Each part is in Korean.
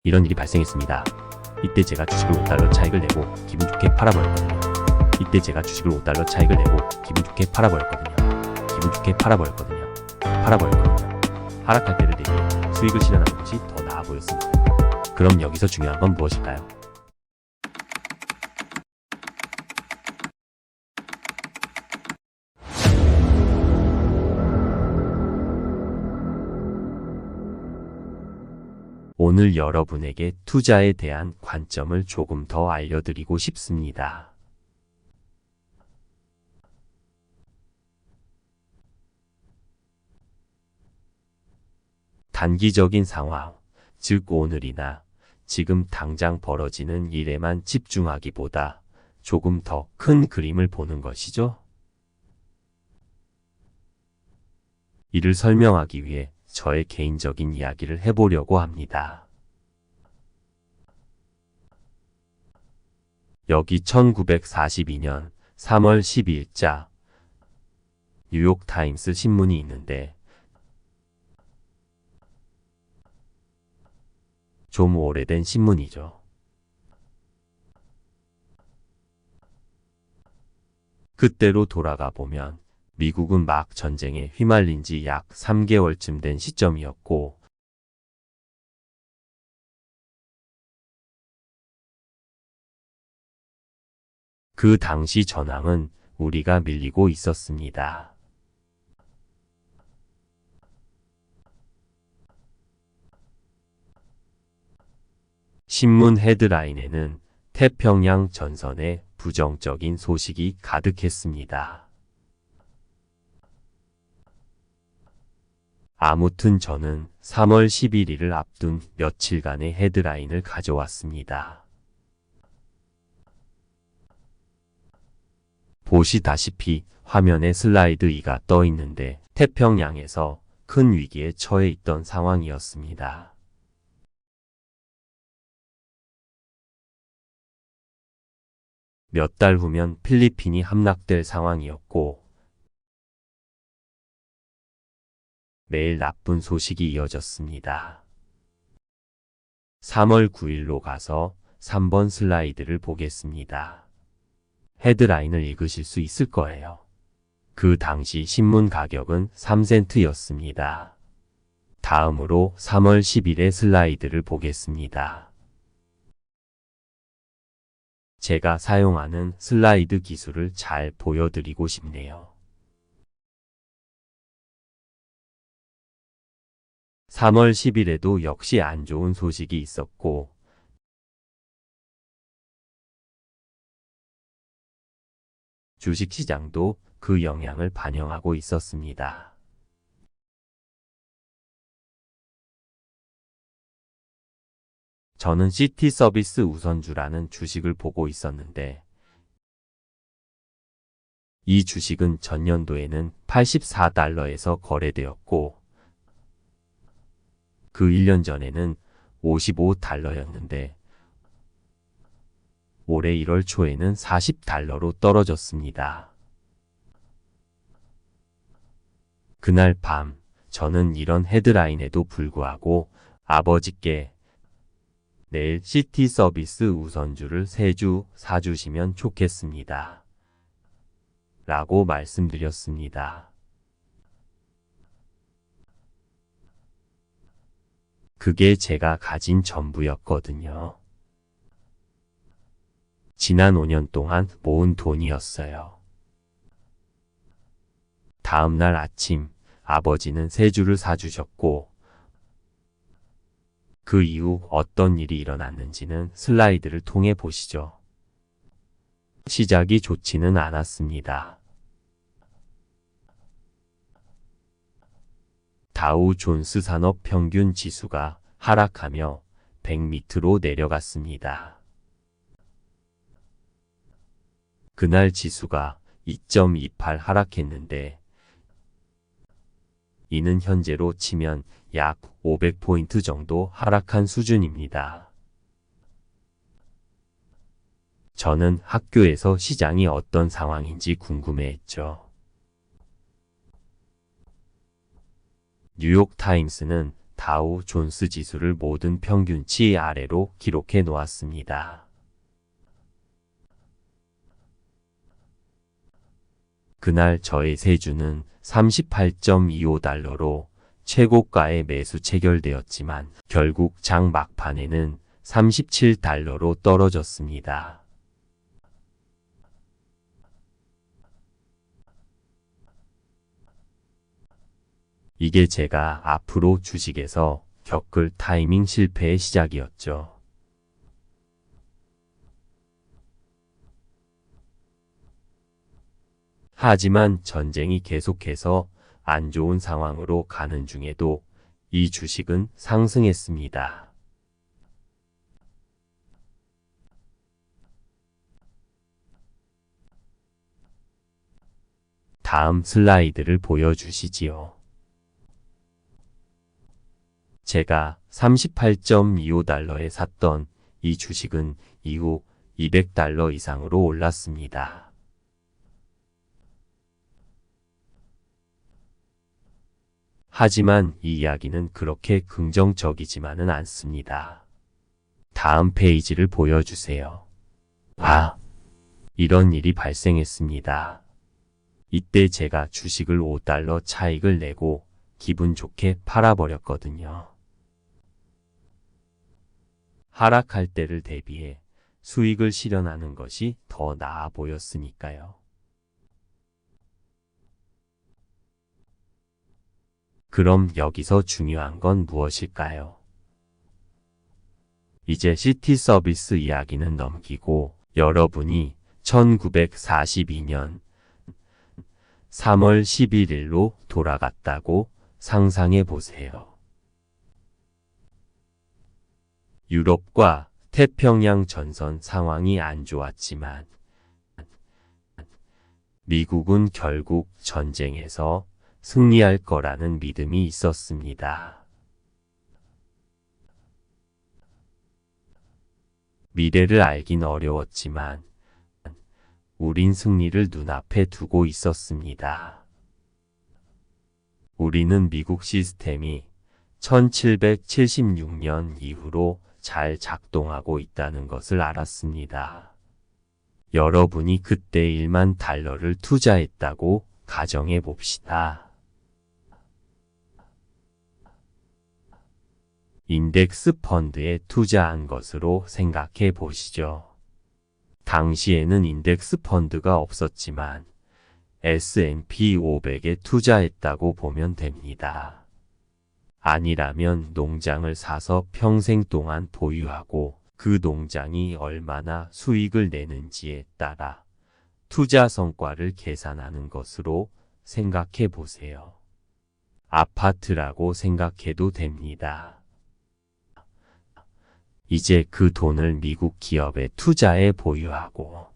이런 일이 발생했습니다. 이때 제가 주식을 5달러 차익을 내고 기분 좋게 팔아버렸거든요. 이때 제가 주식을 5달러 차익을 내고 기분 좋게 팔아버렸거든요. 기분 좋게 팔아버렸거든요. 하락할 때를 대비해 수익을 실현하는 것이 더 나아 보였습니다. 그럼 여기서 중요한 건 무엇일까요? 오늘 여러분에게 투자에 대한 관점을 조금 더 알려드리고 싶습니다. 단기적인 상황, 즉 오늘이나 지금 당장 벌어지는 일에만 집중하기보다 조금 더 큰 그림을 보는 것이죠. 이를 설명하기 위해 저의 개인적인 이야기를 해보려고 합니다. 여기 1942년 3월 12일자 뉴욕타임스 신문이 있는데 좀 오래된 신문이죠. 그때로 돌아가 보면 미국은 막 전쟁에 휘말린 지 약 3개월쯤 된 시점이었고 그 당시 전황은 우리가 밀리고 있었습니다. 신문 헤드라인에는 태평양 전선에 부정적인 소식이 가득했습니다. 아무튼 저는 3월 11일을 앞둔 며칠간의 헤드라인을 가져왔습니다. 보시다시피 화면에 슬라이드 2가 떠 있는데 태평양에서 큰 위기에 처해 있던 상황이었습니다. 몇 달 후면 필리핀이 함락될 상황이었고 매일 나쁜 소식이 이어졌습니다. 3월 9일로 가서 3번 슬라이드를 보겠습니다. 헤드라인을 읽으실 수 있을 거예요. 그 당시 신문 가격은 3센트였습니다. 다음으로 3월 10일의 슬라이드를 보겠습니다. 제가 사용하는 슬라이드 기술을 잘 보여드리고 싶네요. 3월 10일에도 역시 안 좋은 소식이 있었고 주식시장도 그 영향을 반영하고 있었습니다. 저는 시티서비스 우선주라는 주식을 보고 있었는데 이 주식은 전년도에는 84달러에서 거래되었고 그 1년 전에는 55달러였는데 올해 1월 초에는 40달러로 떨어졌습니다. 그날 밤 저는 이런 헤드라인에도 불구하고 아버지께 내일 시티서비스 우선주를 3주 사주시면 좋겠습니다. 라고 말씀드렸습니다. 그게 제가 가진 전부였거든요. 지난 5년 동안 모은 돈이었어요. 다음날 아침 아버지는 3주를 사주셨고 그 이후 어떤 일이 일어났는지는 슬라이드를 통해 보시죠. 시작이 좋지는 않았습니다. 다우 존스 산업 평균 지수가 하락하며 100 밑으로 내려갔습니다. 그날 지수가 2.28 하락했는데 이는 현재로 치면 약 500포인트 정도 하락한 수준입니다. 저는 학교에서 시장이 어떤 상황인지 궁금해했죠. 뉴욕타임스는 다우 존스 지수를 모든 평균치 아래로 기록해 놓았습니다. 그날 저의 세주는 38.25달러로 최고가의 매수 체결되었지만 결국 장 막판에는 37달러로 떨어졌습니다. 이게 제가 앞으로 주식에서 겪을 타이밍 실패의 시작이었죠. 하지만 전쟁이 계속해서 안 좋은 상황으로 가는 중에도 이 주식은 상승했습니다. 다음 슬라이드를 보여주시지요. 제가 38.25달러에 샀던 이 주식은 이후 200달러 이상으로 올랐습니다. 하지만 이 이야기는 그렇게 긍정적이지만은 않습니다. 다음 페이지를 보여주세요. 이런 일이 발생했습니다. 이때 제가 주식을 5달러 차익을 내고 기분 좋게 팔아버렸거든요. 하락할 때를 대비해 수익을 실현하는 것이 더 나아 보였으니까요. 그럼 여기서 중요한 건 무엇일까요? 이제 시티 서비스 이야기는 넘기고 여러분이 1942년 3월 11일로 돌아갔다고 상상해 보세요. 유럽과 태평양 전선 상황이 안 좋았지만 미국은 결국 전쟁에서 승리할 거라는 믿음이 있었습니다. 미래를 알긴 어려웠지만 우린 승리를 눈앞에 두고 있었습니다. 우리는 미국 시스템이 1776년 이후로 잘 작동하고 있다는 것을 알았습니다. 여러분이 그때 1만 달러를 투자했다고 가정해 봅시다. 인덱스 펀드에 투자한 것으로 생각해 보시죠. 당시에는 인덱스 펀드가 없었지만 S&P 500에 투자했다고 보면 됩니다. 아니라면 농장을 사서 평생 동안 보유하고 그 농장이 얼마나 수익을 내는지에 따라 투자 성과를 계산하는 것으로 생각해 보세요. 아파트라고 생각해도 됩니다. 이제 그 돈을 미국 기업에 투자해 보유하고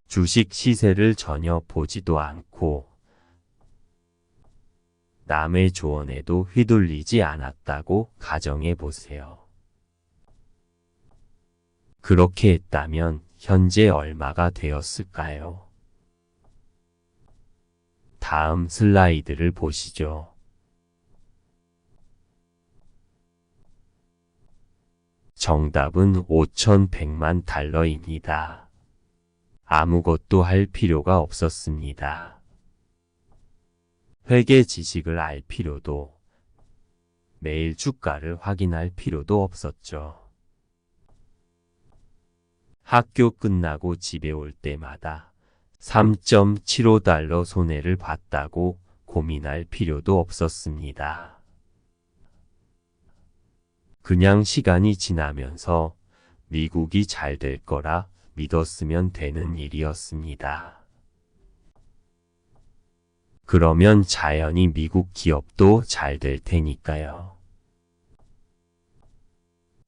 주식 시세를 전혀 보지도 않고 남의 조언에도 휘둘리지 않았다고 가정해 보세요. 그렇게 했다면 현재 얼마가 되었을까요? 다음 슬라이드를 보시죠. 정답은 5,100만 달러입니다. 아무것도 할 필요가 없었습니다. 회계 지식을 알 필요도, 매일 주가를 확인할 필요도 없었죠. 학교 끝나고 집에 올 때마다 3.75달러 손해를 봤다고 고민할 필요도 없었습니다. 그냥 시간이 지나면서 미국이 잘 될 거라 믿었으면 되는 일이었습니다. 그러면 자연히 미국 기업도 잘 될 테니까요.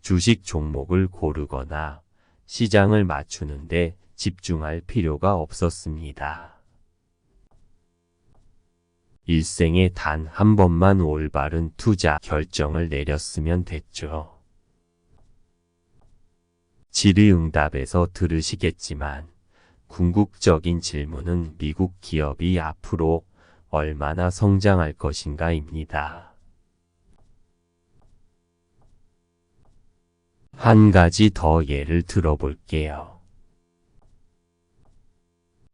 주식 종목을 고르거나 시장을 맞추는데 집중할 필요가 없었습니다. 일생에 단 한 번만 올바른 투자 결정을 내렸으면 됐죠. 질의응답에서 들으시겠지만 궁극적인 질문은 미국 기업이 앞으로 얼마나 성장할 것인가입니다. 한 가지 더 예를 들어볼게요.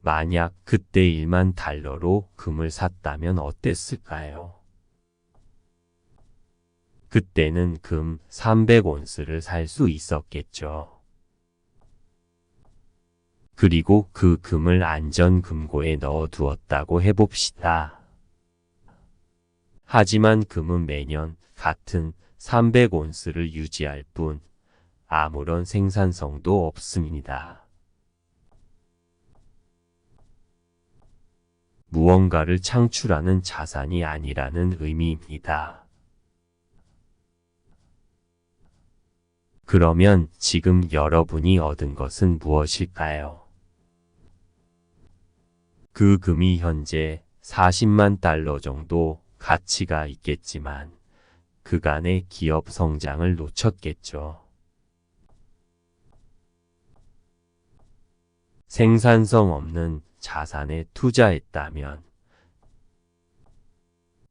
만약 그때 1만 달러로 금을 샀다면 어땠을까요? 그때는 금 300온스를 살 수 있었겠죠. 그리고 그 금을 안전금고에 넣어 두었다고 해봅시다. 하지만 금은 매년 같은 300온스를 유지할 뿐 아무런 생산성도 없습니다. 무언가를 창출하는 자산이 아니라는 의미입니다. 그러면 지금 여러분이 얻은 것은 무엇일까요? 그 금이 현재 40만 달러 정도 가치가 있겠지만 그간의 기업 성장을 놓쳤겠죠. 생산성 없는 자산에 투자했다면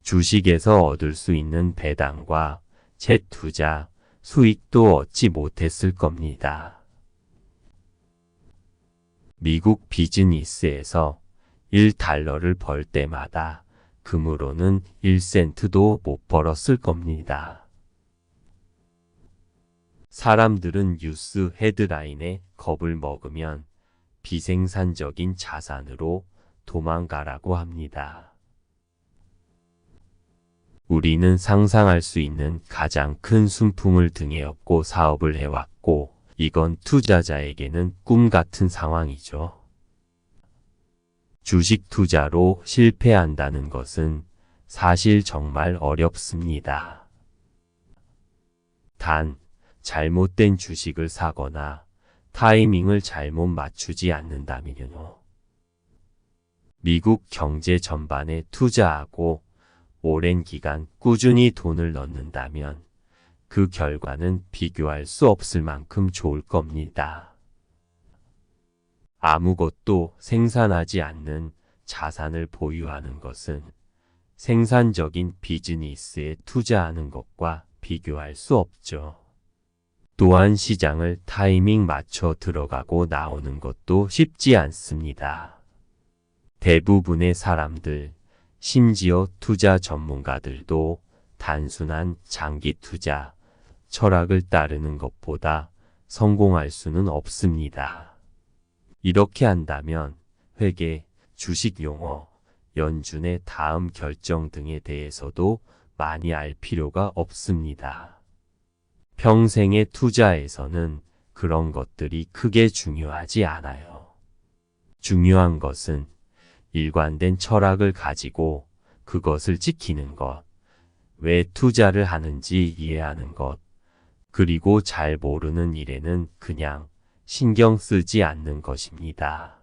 주식에서 얻을 수 있는 배당과 재투자, 수익도 얻지 못했을 겁니다. 미국 비즈니스에서 1달러를 벌 때마다 금으로는 1센트도 못 벌었을 겁니다. 사람들은 뉴스 헤드라인에 겁을 먹으면 비생산적인 자산으로 도망가라고 합니다. 우리는 상상할 수 있는 가장 큰 순풍을 등에 업고 사업을 해왔고, 이건 투자자에게는 꿈 같은 상황이죠. 주식 투자로 실패한다는 것은 사실 정말 어렵습니다. 단, 잘못된 주식을 사거나 타이밍을 잘못 맞추지 않는다면요. 미국 경제 전반에 투자하고 오랜 기간 꾸준히 돈을 넣는다면 그 결과는 비교할 수 없을 만큼 좋을 겁니다. 아무것도 생산하지 않는 자산을 보유하는 것은 생산적인 비즈니스에 투자하는 것과 비교할 수 없죠. 또한 시장을 타이밍 맞춰 들어가고 나오는 것도 쉽지 않습니다. 대부분의 사람들, 심지어 투자 전문가들도 단순한 장기 투자, 철학을 따르는 것보다 성공할 수는 없습니다. 이렇게 한다면 회계, 주식 용어, 연준의 다음 결정 등에 대해서도 많이 알 필요가 없습니다. 평생의 투자에서는 그런 것들이 크게 중요하지 않아요. 중요한 것은 일관된 철학을 가지고 그것을 지키는 것, 왜 투자를 하는지 이해하는 것, 그리고 잘 모르는 일에는 그냥 신경 쓰지 않는 것입니다.